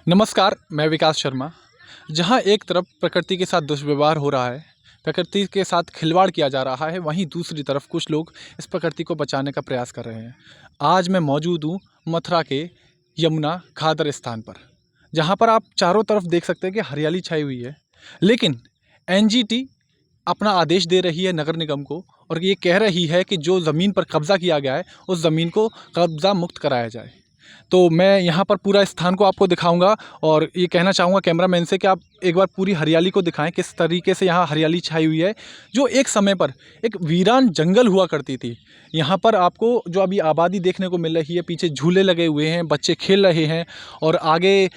नमस्कार, मैं विकास शर्मा। जहाँ एक तरफ प्रकृति के साथ दुष्व्यवहार हो रहा है, प्रकृति के साथ खिलवाड़ किया जा रहा है, वहीं दूसरी तरफ कुछ लोग इस प्रकृति को बचाने का प्रयास कर रहे हैं। आज मैं मौजूद हूँ मथुरा के यमुना घाघर स्थान पर, जहाँ पर आप चारों तरफ देख सकते हैं कि हरियाली छाई हुई है। लेकिन एनजीटी अपना आदेश दे रही है नगर निगम को और ये कह रही है कि जो ज़मीन पर कब्ज़ा किया गया है उस ज़मीन को कब्ज़ा मुक्त कराया जाए। तो मैं यहाँ पर पूरा स्थान को आपको दिखाऊंगा और ये कहना चाहूँगा कैमरामैन से कि आप एक बार पूरी हरियाली को दिखाएं, किस तरीके से यहाँ हरियाली छाई हुई है, जो एक समय पर एक वीरान जंगल हुआ करती थी। यहाँ पर आपको जो अभी आबादी देखने को मिल रही है, पीछे झूले लगे हुए हैं, बच्चे खेल रहे हैं और आगे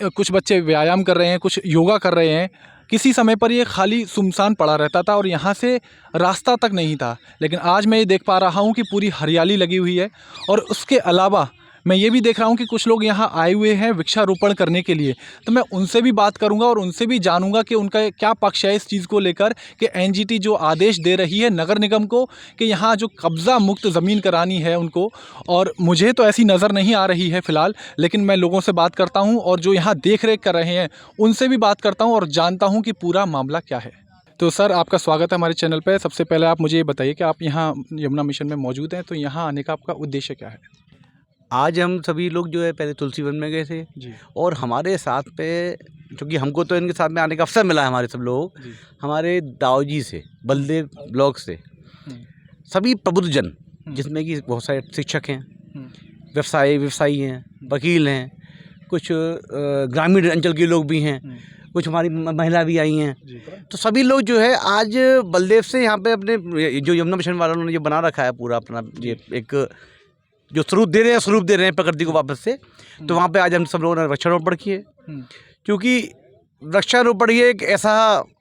कुछ बच्चे व्यायाम कर रहे हैं, कुछ योगा कर रहे हैं। किसी समय पर ये खाली सुनसान पड़ा रहता था और यहाँ से रास्ता तक नहीं था, लेकिन आज मैं ये देख पा रहा हूँ कि पूरी हरियाली लगी हुई है। और उसके अलावा मैं ये भी देख रहा हूँ कि कुछ लोग यहाँ आए हुए हैं वृक्षारोपण करने के लिए। तो मैं उनसे भी बात करूँगा और उनसे भी जानूँगा कि उनका क्या पक्ष है इस चीज़ को लेकर कि एनजीटी जो आदेश दे रही है नगर निगम को कि यहाँ जो कब्ज़ा मुक्त ज़मीन करानी है उनको। और मुझे तो ऐसी नज़र नहीं आ रही है फ़िलहाल, लेकिन मैं लोगों से बात करता हूँ और जो यहाँ देख रेख कर रहे हैं उनसे भी बात करता हूँ और जानता हूँ कि पूरा मामला क्या है। तो सर, आपका स्वागत है हमारे चैनल पे। सबसे पहले आप मुझे ये बताइए कि आप यहाँ यमुना मिशन में मौजूद हैं, तो यहाँ आने का आपका उद्देश्य क्या है? आज हम सभी लोग जो है पहले तुलसी वन में गए थे जी। और हमारे साथ पे, क्योंकि हमको तो इनके साथ में आने का अवसर मिला है, हमारे सब लोग जी। हमारे दाऊजी से, बलदेव ब्लॉक से सभी प्रबुद्धजन, जिसमें कि बहुत सारे शिक्षक हैं, व्यवसायी हैं, वकील हैं, कुछ ग्रामीण अंचल के लोग भी हैं, कुछ हमारी महिला भी आई हैं। तो सभी लोग जो है आज बलदेव से यहाँ पे अपने जो यमुना मिशन वालों ने ये बना रखा है पूरा अपना ये एक जो स्वरूप दे रहे हैं प्रकृति को वापस से, तो वहाँ पे आज हम सब लोगों ने वृक्षारोपण किए। क्योंकि वृक्षारोपण ये एक ऐसा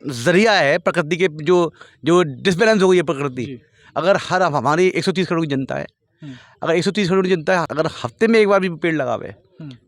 जरिया है प्रकृति के जो डिसबैलेंस हो गई है प्रकृति। अगर हर हमारी 130 करोड़ की जनता है, अगर 130 करोड़ की जनता है अगर हफ्ते में एक बार भी पेड़ लगावे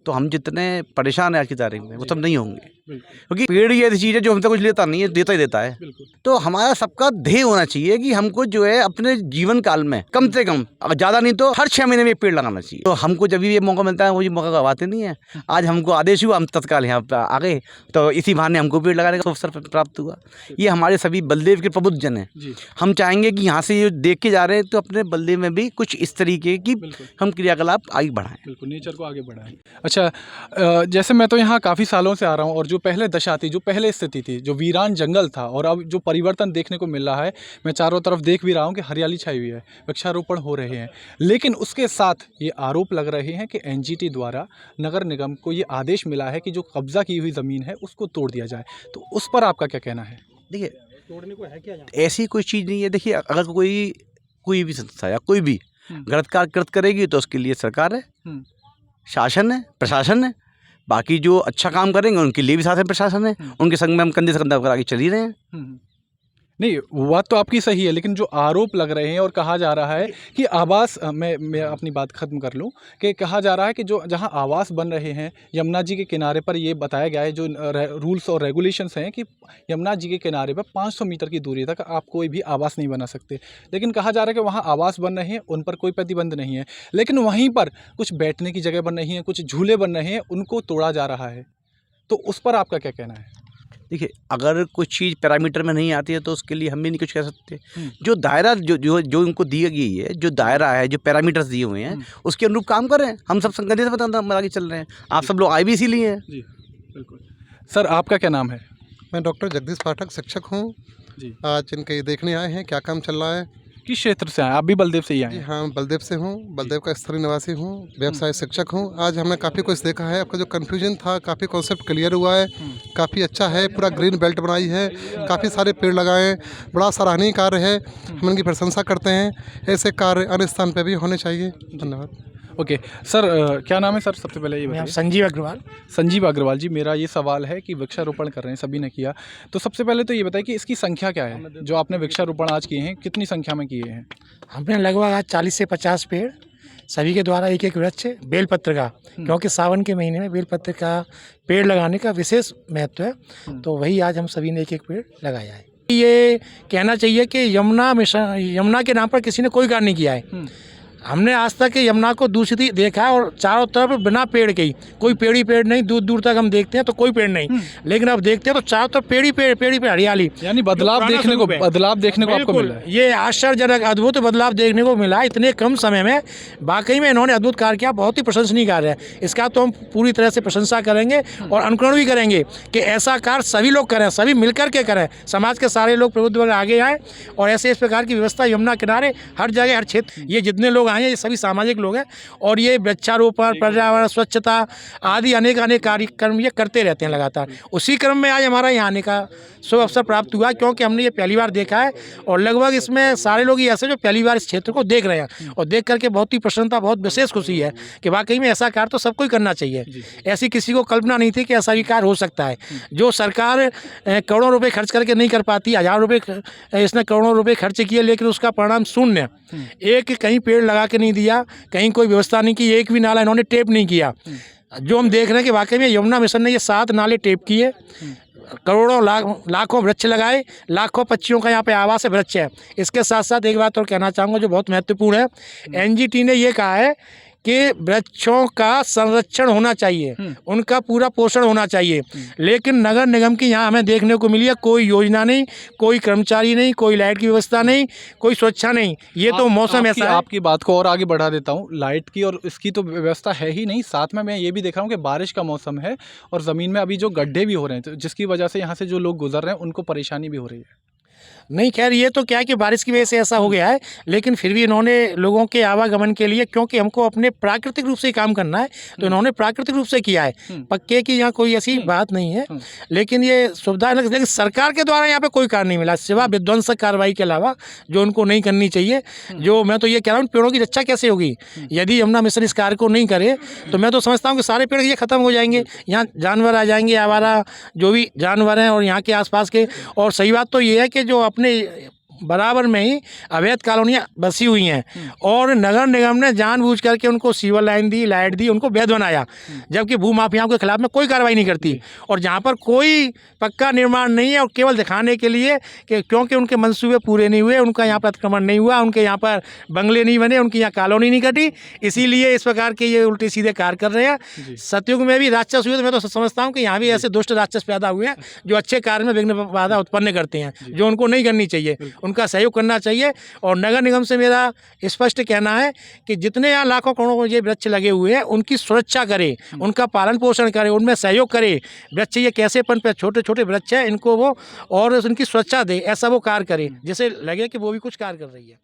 तो हम जितने परेशान हैं आज की तारीख में वो सब नहीं होंगे। क्योंकि पेड़ ही ऐसी चीज़ है जो हमसे कुछ लेता नहीं है, देता ही देता है। तो हमारा सबका ध्येय होना चाहिए कि हमको जो है अपने जीवन काल में कम से कम, अगर ज़्यादा नहीं तो हर 6 महीने में एक पेड़ लगाना चाहिए। तो हमको जब भी ये मौका मिलता है वो ये मौका गवाते नहीं है। आज हमको आदेश हुआ, हम तत्काल यहाँ पर आ गए, तो इसी बहाने हमको पेड़ लगाने का अवसर प्राप्त हुआ। ये हमारे सभी बलदेव के प्रबुद्ध जन हैं। हम चाहेंगे कि यहाँ से ये देख के जा रहे हैं तो अपने बलदेव में भी कुछ इस तरीके की हम क्रियाकलाप आगे बढ़ाएं, बिल्कुल नेचर को आगे बढ़ाएं। अच्छा, जैसे मैं तो यहाँ काफ़ी सालों से आ रहा हूँ और जो पहले दशा थी, जो पहले स्थिति थी, जो वीरान जंगल था और अब जो परिवर्तन देखने को मिल रहा है, मैं चारों तरफ देख भी रहा हूँ कि हरियाली छाई हुई है, वृक्षारोपण हो रहे हैं। लेकिन उसके साथ ये आरोप लग रहे हैं कि एनजीटी द्वारा नगर निगम को ये आदेश मिला है कि जो कब्जा की हुई ज़मीन है उसको तोड़ दिया जाए। तो उस पर आपका क्या कहना है? देखिए, तोड़ने को है क्या, ऐसी कोई चीज़ नहीं है। देखिए, अगर कोई भी संस्था या कोई भी गलत कार्य कृत करेगी तो उसके लिए सरकार है, शासन है, प्रशासन है। बाकी जो अच्छा काम करेंगे उनके लिए भी शासन प्रशासन है, उनके संग में हम कंधे से कंधा कर आगे चल ही रहे हैं। नहीं, वो बात तो आपकी सही है, लेकिन जो आरोप लग रहे हैं और कहा जा रहा है कि आवास, मैं अपनी बात ख़त्म कर लूँ, कि कहा जा रहा है कि जो जहां आवास बन रहे हैं यमुना जी के किनारे पर, ये बताया गया है जो रूल्स और रेगुलेशंस हैं कि यमुना जी के किनारे पर 500 मीटर की दूरी तक आप कोई भी आवास नहीं बना सकते। लेकिन कहा जा रहा है कि वहाँ आवास बन रहे हैं, उन पर कोई प्रतिबंध नहीं है, लेकिन वहीं पर कुछ बैठने की जगह बन रही है, कुछ झूले बन रहे हैं, उनको तोड़ा जा रहा है। तो उस पर आपका क्या कहना है? देखिए, अगर कुछ चीज़ पैरामीटर में नहीं आती है तो उसके लिए हम भी नहीं कुछ कह सकते। जो दायरा जो उनको दी गई है, जो दायरा है, जो पैरामीटर्स दिए हुए हैं, उसके अनुरूप काम कर रहे हैं। हम सब संगठित से हम आगे चल रहे हैं। आप सब लोग आए भी इसीलिए हैं। जी, बिल्कुल। सर, आपका क्या नाम है? मैं डॉक्टर जगदीश पाठक, शिक्षक हूँ। जी। आज इनके देखने आए हैं क्या काम चल रहा है। किस क्षेत्र से आए? आप भी बलदेव से ही आए जी हैं? हाँ, बलदेव से हूँ, बलदेव का स्थलीय निवासी हूँ, व्यवसाय शिक्षक हूँ। आज हमने काफ़ी कुछ देखा है। आपका जो कन्फ्यूजन था, काफ़ी कॉन्सेप्ट क्लियर हुआ है, काफ़ी अच्छा है। पूरा ग्रीन बेल्ट बनाई है, काफ़ी सारे पेड़ लगाए हैं, बड़ा सराहनीय कार्य है, हम इनकी प्रशंसा करते हैं। ऐसे कार्य अन्य स्थान पर भी होने चाहिए। धन्यवाद। ओके सर, क्या नाम है सर? सबसे पहले ये बताइए। संजीव अग्रवाल। संजीव अग्रवाल जी, मेरा ये सवाल है कि वृक्षारोपण कर रहे हैं, सभी ने किया, तो सबसे पहले तो ये बताइए कि इसकी संख्या क्या है जो आपने वृक्षारोपण आज किए हैं, कितनी संख्या में किए हैं? हमने लगभग आज 40 से 50 पेड़, सभी के द्वारा एक एक वृक्ष बेलपत्र का, क्योंकि सावन के महीने में बेलपत्र का पेड़ लगाने का विशेष महत्व है, तो वही आज हम सभी ने एक एक पेड़ लगाया है। ये कहना चाहिए कि यमुना मिशन, यमुना के नाम पर किसी ने कोई कार्य नहीं किया है। हमने आज तक यमुना को दूषित ही देखा है और चारों तरफ बिना पेड़ के ही, कोई पेड़ ही पेड़ नहीं, दूर दूर तक हम देखते हैं तो कोई पेड़ नहीं, लेकिन अब देखते हैं तो चारों तरफ पेड़ ही पेड़ हरियाली। यानी बदलाव देखने को आपको मिला है। ये आश्चर्यजनक अद्भुत बदलाव देखने को मिला इतने कम समय में। वाकई में इन्होंने अद्भुत कार्य किया, बहुत ही प्रशंसनीय कार्य है। इसका तो हम पूरी तरह से प्रशंसा करेंगे और अनुकरण भी करेंगे कि ऐसा कार्य सभी लोग करें, सभी मिलकर के करें, समाज के सारे लोग प्रबुद्ध वर्ग आगे आए और ऐसे इस प्रकार की व्यवस्था यमुना किनारे हर जगह हर क्षेत्र, ये जितने लोग आए हैं ये सभी सामाजिक लोग हैं और ये वृक्षारोपण, पर्यावरण, स्वच्छता आदि अनेक कार्यक्रम ये करते रहते हैं लगातार। उसी क्रम में आज हमारा यहाँ आने का शुभ अवसर प्राप्त हुआ, क्योंकि हमने ये पहली बार देखा है और लगभग इसमें सारे लोग ही ऐसे जो पहली बार इस क्षेत्र को देख रहे हैं और देख करके बहुत ही प्रसन्नता, बहुत विशेष खुशी है कि वाकई में ऐसा कार्य तो सबको ही करना चाहिए। ऐसी किसी को कल्पना नहीं थी कि ऐसा भी कार्य हो सकता है। जो सरकार करोड़ों रुपए खर्च करके नहीं कर पाती, हज़ारों रुपए इसने करोड़ों रुपए खर्च किए, लेकिन उसका परिणाम शून्य। एक कहीं पेड़ लगा के नहीं दिया, कहीं कोई व्यवस्था नहीं की, एक भी नाला इन्होंने टेप नहीं किया। जो हम देख रहे हैं कि वाकई में यमुना मिशन ने ये 7 नाले टेप किए, करोड़ों लाखों वृक्ष लगाए, लाखों पक्षियों का यहाँ पे आवास है, वृक्ष है। इसके साथ साथ एक बात और कहना चाहूँगा जो बहुत महत्वपूर्ण है, एनजीटी ने ये कहा है कि वृक्षों का संरक्षण होना चाहिए, उनका पूरा पोषण होना चाहिए, लेकिन नगर निगम की यहाँ हमें देखने को मिली है कोई योजना नहीं, कोई कर्मचारी नहीं, कोई लाइट की व्यवस्था नहीं, कोई स्वच्छता नहीं। ये तो मौसम ऐसा है। आपकी बात को और आगे बढ़ा देता हूँ, लाइट की और इसकी तो व्यवस्था है ही नहीं, साथ में मैं ये भी देख रहा हूँ कि बारिश का मौसम है और ज़मीन में अभी जो गड्ढे भी हो रहे हैं, तो जिसकी वजह से यहाँ से जो लोग गुजर रहे हैं उनको परेशानी भी हो रही है। नहीं, खैर ये तो क्या है कि बारिश की वजह से ऐसा हो गया है, लेकिन फिर भी इन्होंने लोगों के आवागमन के लिए, क्योंकि हमको अपने प्राकृतिक रूप से ही काम करना है, तो इन्होंने प्राकृतिक रूप से किया है। पक्के की यहाँ कोई ऐसी बात नहीं है, लेकिन ये सुविधा, लेकिन सरकार के द्वारा यहाँ पे कोई कार्य नहीं मिला सिवा विध्वंसक कार्रवाई के अलावा, जो उनको नहीं करनी चाहिए। जो मैं तो ये कह रहा हूँ, पेड़ों की रक्षा कैसे होगी यदि यमुना मिशन इस कार्य को नहीं करे, तो मैं तो समझता हूँ कि सारे पेड़ ये खत्म हो जाएंगे, यहाँ जानवर आ जाएंगे, आवारा जो भी जानवर हैं और यहाँ के आसपास के। और सही बात तो ये है कि जो अपने बराबर में ही अवैध कॉलोनियाँ बसी हुई हैं और नगर निगम ने जानबूझ करके उनको सीवर लाइन दी, लाइट दी, उनको वैध बनाया, जबकि भूमाफियाओं के खिलाफ में कोई कार्रवाई नहीं करती। और जहाँ पर कोई पक्का निर्माण नहीं है और केवल दिखाने के लिए कि क्योंकि उनके मंसूबे पूरे नहीं हुए, उनका यहाँ पर अतिक्रमण नहीं हुआ, उनके यहाँ पर बंगले नहीं बने, उनकी यहाँ कॉलोनी नहीं कटी, इसीलिए इस प्रकार के ये उल्टे सीधे कार्य कर रहे हैं। सतयुग में भी राक्षस हुए, तो मैं तो समझता हूँ कि यहाँ भी ऐसे दुष्ट राक्षस पैदा हुए हैं जो अच्छे कार्य में विघ्न बाधा उत्पन्न करते हैं, जो उनको नहीं करनी चाहिए, उनका सहयोग करना चाहिए। और नगर निगम से मेरा स्पष्ट कहना है कि जितने यहाँ लाखों करोड़ों ये वृक्ष लगे हुए हैं उनकी सुरक्षा करे, उनका पालन पोषण करे, उनमें सहयोग करे। वृक्ष ये कैसे पनपे, छोटे छोटे वृक्ष हैं, इनको वो और उनकी सुरक्षा दे, ऐसा वो कार्य करे जिसे लगे कि वो भी कुछ कार्य कर रही है।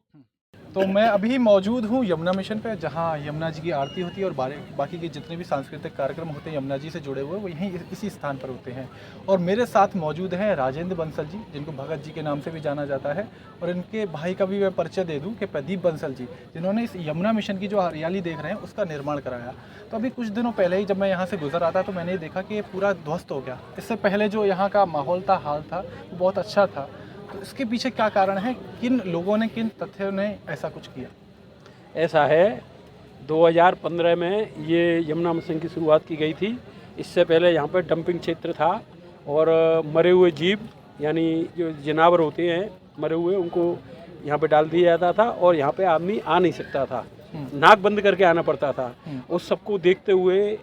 तो मैं अभी मौजूद हूँ यमुना मिशन पे, जहाँ यमुना जी की आरती होती है और बाकी के जितने भी सांस्कृतिक कार्यक्रम होते हैं यमुना जी से जुड़े हुए, वो यहीं इसी स्थान पर होते हैं। और मेरे साथ मौजूद हैं राजेंद्र बंसल जी, जिनको भगत जी के नाम से भी जाना जाता है, और इनके भाई का भी मैं परिचय दे दूँ कि प्रदीप बंसल जी, जिन्होंने इस यमुना मिशन की जो हरियाली देख रहे हैं उसका निर्माण कराया। तो अभी कुछ दिनों पहले ही जब मैं यहाँ से गुजर रहा था तो मैंने देखा कि ये पूरा ध्वस्त हो गया। इससे पहले जो यहाँ का माहौल था, हाल था, वो बहुत अच्छा था। तो इसके पीछे क्या कारण है, किन लोगों ने, किन तथ्यों ने ऐसा कुछ किया? ऐसा है, 2015 में ये यमुना मिशन की शुरुआत की गई थी। इससे पहले यहाँ पर डंपिंग क्षेत्र था और मरे हुए जीव यानी जो जानवर होते हैं मरे हुए, उनको यहाँ पे डाल दिया जाता था और यहाँ पे आदमी आ नहीं सकता था, नाक बंद करके आना पड़ता था। उस सबको देखते हुए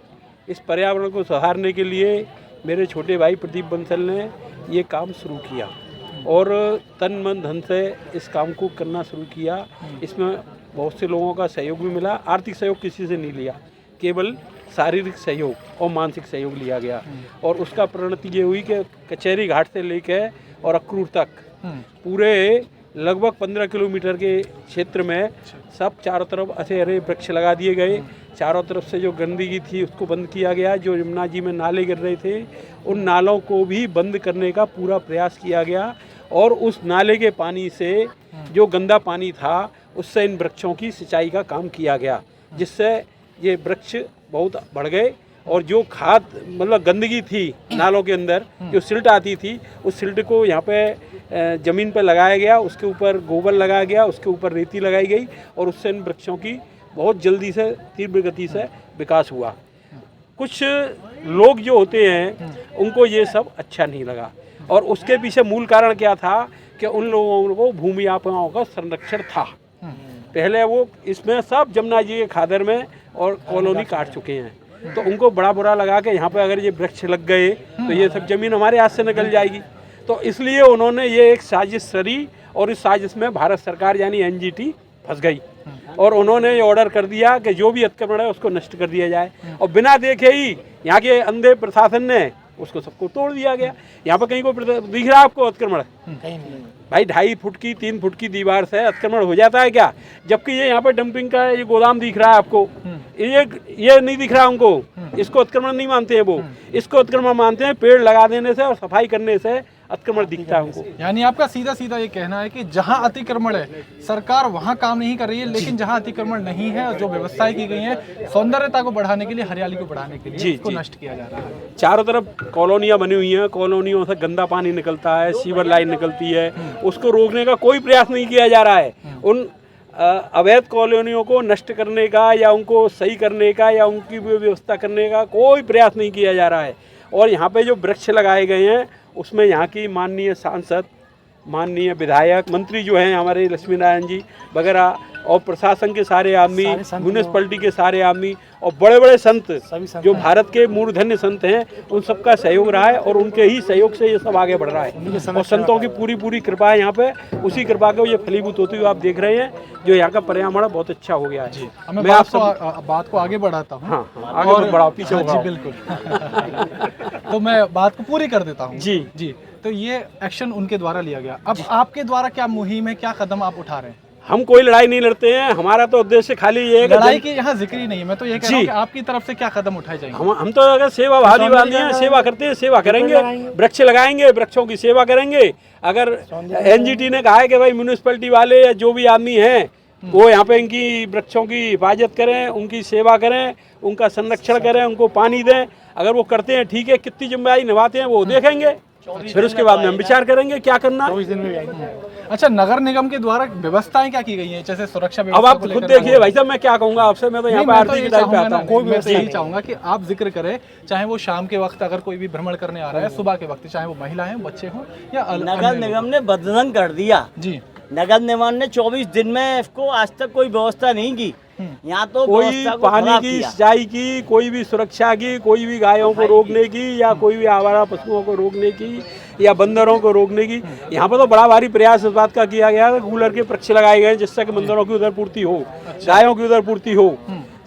इस पर्यावरण को सुधारने के लिए मेरे छोटे भाई प्रदीप बंसल ने ये काम शुरू किया और तन मन धन से इस काम को करना शुरू किया। इसमें बहुत से लोगों का सहयोग भी मिला। आर्थिक सहयोग किसी से नहीं लिया, केवल शारीरिक सहयोग और मानसिक सहयोग लिया गया। और उसका परिणति ये हुई कि कचहरी घाट से लेकर और अक्रूर तक पूरे लगभग 15 किलोमीटर के क्षेत्र में सब चारों तरफ अच्छे हरे वृक्ष लगा दिए गए। चारों तरफ से जो गंदगी थी उसको बंद किया गया। जो यमुना जी में नाले गिर रहे थे उन नालों को भी बंद करने का पूरा प्रयास किया गया और उस नाले के पानी से जो गंदा पानी था उससे इन वृक्षों की सिंचाई का काम किया गया, जिससे ये वृक्ष बहुत बढ़ गए। और जो खाद मतलब गंदगी थी नालों के अंदर, जो सिल्ट आती थी, उस सिल्ट को यहाँ पे ज़मीन पे लगाया गया, उसके ऊपर गोबर लगाया गया, उसके ऊपर रेती लगाई गई और उससे इन वृक्षों की बहुत जल्दी से तीव्र गति से विकास हुआ। कुछ लोग जो होते हैं उनको ये सब अच्छा नहीं लगा और उसके पीछे मूल कारण क्या था कि उन लोगों को भूमि आपदाओं का संरक्षण था। पहले वो इसमें सब जमुना जी के खादर में और कॉलोनी काट चुके हैं, तो उनको बड़ा बुरा लगा कि यहाँ पे अगर ये वृक्ष लग गए तो ये सब ज़मीन हमारे हाथ से निकल जाएगी। तो इसलिए उन्होंने ये एक साजिश करी और इस साजिश में भारत सरकार यानी एनजीटी फंस गई और उन्होंने ये ऑर्डर कर दिया कि जो भी अतिक्रमण है उसको नष्ट कर दिया जाए, और बिना देखे ही यहाँ के अंधे प्रशासन ने उसको सबको तोड़ दिया गया। यहाँ पर कहीं को दिख रहा है आपको अतिक्रमण? कहीं नहीं। भाई 2.5 फुट की 3 फुट की दीवार से अतिक्रमण हो जाता है क्या? जबकि ये यहाँ पे डंपिंग का ये गोदाम दिख रहा है आपको, ये नहीं दिख रहा उनको, इसको अतिक्रमण नहीं मानते हैं वो, इसको अतिक्रमण मानते हैं पेड़ लगा देने से और सफाई करने से अतिक्रमण दिखता है उनको। यानी आपका सीधा सीधा ये कहना है कि जहां अतिक्रमण है सरकार वहां काम नहीं कर रही है, लेकिन जहां अतिक्रमण नहीं है और जो व्यवस्थाएं की गई हैं सौंदर्यता को बढ़ाने के लिए, हरियाली को बढ़ाने के लिए इसको नष्ट किया जा रहा है। चारों तरफ कॉलोनियां बनी हुई हैं, कॉलोनियों से गंदा पानी निकलता है, सीवर लाइन निकलती है, उसको रोकने का कोई प्रयास नहीं किया जा रहा है। उन अवैध कॉलोनियों को नष्ट करने का या उनको सही करने का या उनकी व्यवस्था करने का कोई प्रयास नहीं किया जा रहा है। और यहाँ पे जो वृक्ष लगाए गए हैं उसमें यहाँ की माननीय सांसद, माननीय विधायक, मंत्री जो हैं हमारे लक्ष्मी नारायण जी वगैरह और प्रशासन के सारे आदमी, म्यूनिसिपैलिटी के सारे आदमी और बड़े बड़े संत जो भारत के मूर्धन्य संत हैं उन सबका सहयोग रहा है और उनके ही सहयोग से ये सब आगे बढ़ रहा है। और संतों की पूरी कृपा है यहाँ पे, उसी कृपा को ये फलीभूत होती हुई आप देख रहे हैं, जो यहाँ का पर्यावरण बहुत अच्छा हो गया है। मैं आपको बात को आगे बढ़ाता हूँ। हाँ, आगे बढ़ाओ, पीछे जी बिल्कुल। तो मैं बात को पूरी कर देता हूँ। जी जी, तो ये एक्शन उनके द्वारा लिया गया, अब आपके द्वारा क्या मुहिम है, क्या कदम आप उठा रहे हैं? हम कोई लड़ाई नहीं लड़ते हैं, हमारा तो उद्देश्य खाली ये है कि लड़ाई की यहाँ जिक्र ही नहीं है। मैं तो ये कह रहा हूँ कि आपकी तरफ से क्या कदम उठाए जाएंगे? हम तो अगर सेवा भावी बांधी हैं, सेवा करते हैं, सेवा करेंगे, वृक्ष लगाएंगे, वृक्षों की सेवा करेंगे। अगर एनजीटी ने कहा है कि भाई म्यूनिसिपैलिटी वाले या जो भी आदमी हैं वो यहाँ पे इनकी वृक्षों की हिफाजत करें, उनकी सेवा करें, उनका संरक्षण करें, उनको पानी दें, अगर वो करते हैं ठीक है, कितनी जिम्मेदारी निभाते हैं वो देखेंगे, फिर उसके बाद में हम विचार करेंगे क्या करना। अच्छा, नगर निगम के द्वारा व्यवस्थाएं क्या की गई हैं, जैसे सुरक्षा व्यवस्था? अब आप खुद देखिए भाई साहब, मैं क्या कहूँगा आपसे, मैं तो यहाँ पे आरती की टाइप पे आता हूँ। मैं तो यही चाहूंगा कि आप जिक्र करें, चाहे वो शाम के वक्त अगर कोई भी भ्रमण करने आ रहा है, सुबह के वक्त, चाहे वो महिला है, बच्चे हों या नगर निगम ने बदनाम कर दिया जी। नगर निगम ने 24 दिन में इसको आज तक कोई व्यवस्था नहीं की। यहाँ तो कोई पानी की, सिंचाई की, कोई भी सुरक्षा की, कोई भी गायों को रोकने की या कोई भी आवारा पशुओं को रोकने की या बंदरों को रोकने की, यहाँ पर तो बड़ा भारी प्रयास इस बात का किया गया है। कूलर के वृक्ष लगाए गए जिससे कि बंदरों की उधर पूर्ति हो, गायों की उधर पूर्ति हो,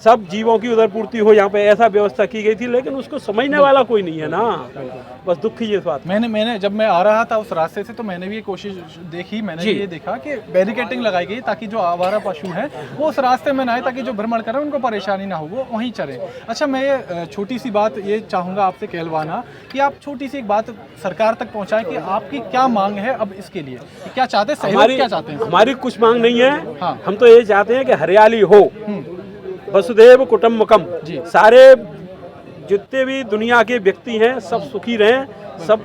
सब जीवों की उधर पूर्ति हो, यहाँ पे ऐसा व्यवस्था की गई थी, लेकिन उसको समझने वाला कोई नहीं है ना, बस दुख की ये बात। मैंने जब मैं आ रहा था उस रास्ते से तो मैंने भी ये कोशिश देखी, मैंने भी ये देखा कि बैरिकेटिंग लगाई गई ताकि जो आवारा पशु हैं वो उस रास्ते में ना आए, ताकि जो भ्रमण करें उनको परेशानी ना हो, वो वहीं चलें। अच्छा, मैं ये छोटी सी बात ये चाहूँगा आपसे कहलवाना कि आप छोटी सी एक बात सरकार तक पहुँचाएं कि आपकी क्या मांग है अब इसके लिए, क्या चाहते हैं, सहयोग क्या चाहते हैं? हमारी कुछ मांग नहीं है। हाँ। हम तो ये चाहते हैं कि हरियाली हो, वसुधैव कुटुम्बकम, सारे जितने भी दुनिया के व्यक्ति हैं सब सुखी रहें, सब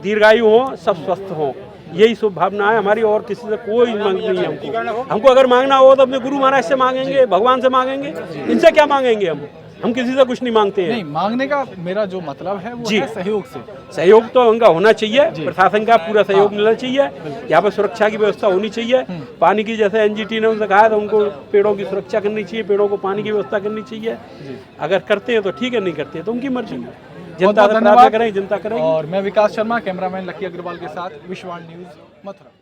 दीर्घायु हों, सब स्वस्थ हों, यही शुभ भावना है हमारी, और किसी से कोई मांग नहीं है हमको अगर मांगना हो तो अपने गुरु महाराज से मांगेंगे, भगवान से मांगेंगे, इनसे क्या मांगेंगे हम किसी से कुछ नहीं मांगते हैं। नहीं, मांगने का मेरा जो मतलब है वो है सहयोग से। सहयोग तो उनका होना चाहिए, प्रशासन का पूरा सहयोग मिलना चाहिए, यहाँ पर सुरक्षा की व्यवस्था होनी चाहिए, पानी की, जैसे एनजीटी ने उनसे कहा था उनको पेड़ों की सुरक्षा करनी चाहिए, पेड़ों को पानी की व्यवस्था करनी चाहिए। अगर करते हैं तो ठीक है, नहीं करते हैं तो उनकी मर्जी, जनता से प्रार्थना करें, जनता करें। और मैं विकास शर्मा, कैमरामैन लकी अग्रवाल के साथ, विश्वान न्यूज़, मथुरा।